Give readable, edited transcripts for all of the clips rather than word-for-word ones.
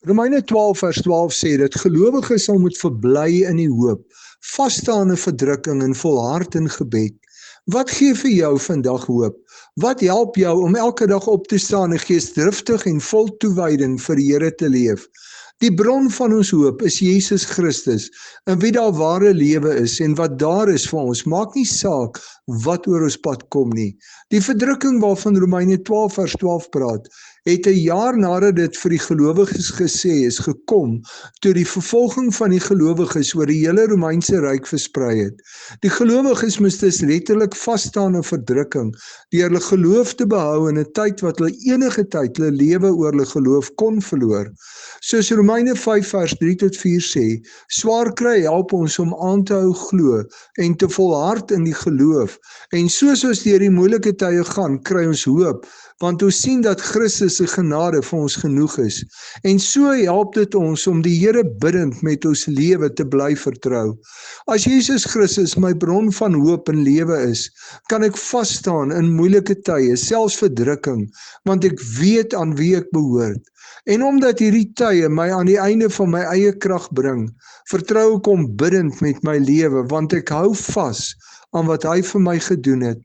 Romeine 12 vers 12 sê dat gelowiges sal moet verbly in die hoop, vasstaan in verdrukking en volhard in gebed. Wat gee vir jou vandag hoop? Wat help jou om elke dag op te staan en geesdriftig en vol toewyding vir die Here te leef? Die bron van ons hoop is Jesus Christus, in wie daar ware lewe is en wat daar is vir ons, maak nie saak wat oor ons pad kom nie. Die verdrukking waarvan Romeine 12 vers 12 praat, het 'n jaar nadat dit vir die gelowiges gesê is gekom, toe die vervolging van die gelowiges oor die hele Romeinse ryk versprei het. Die gelowiges moes dus letterlik vasstaan in verdrukking, deur hulle geloof te behou in 'n tyd wat hulle enige tyd hulle lewe oor hulle geloof kon verloor. Soos Romeine 5 vers 3 tot 4 sê, swaar kry help ons om aan te hou glo en te volhard in die geloof. En soos ons deur die moeilike tye gaan, kry ons hoop, want ons sien dat Christus se genade vir ons genoeg is. En so help dit ons om die Here bidtend met ons lewe te bly vertrou. As Jesus Christus my bron van hoop en lewe is, kan ek vasstaan in moeilike tye, selfs verdrukking, want ek weet aan wie ek behoort. En omdat hierdie tye my aan die einde van my eie krag bring, vertrou ek hom bidtend met my lewe, want ek hou vas aan wat hy vir my gedoen het.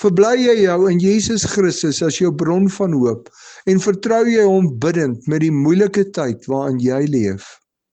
Verbly jy jou in Jesus Christus as jou bron van hoop en vertrou jy hom bidtend met die moeilike tyd waarin jy leef.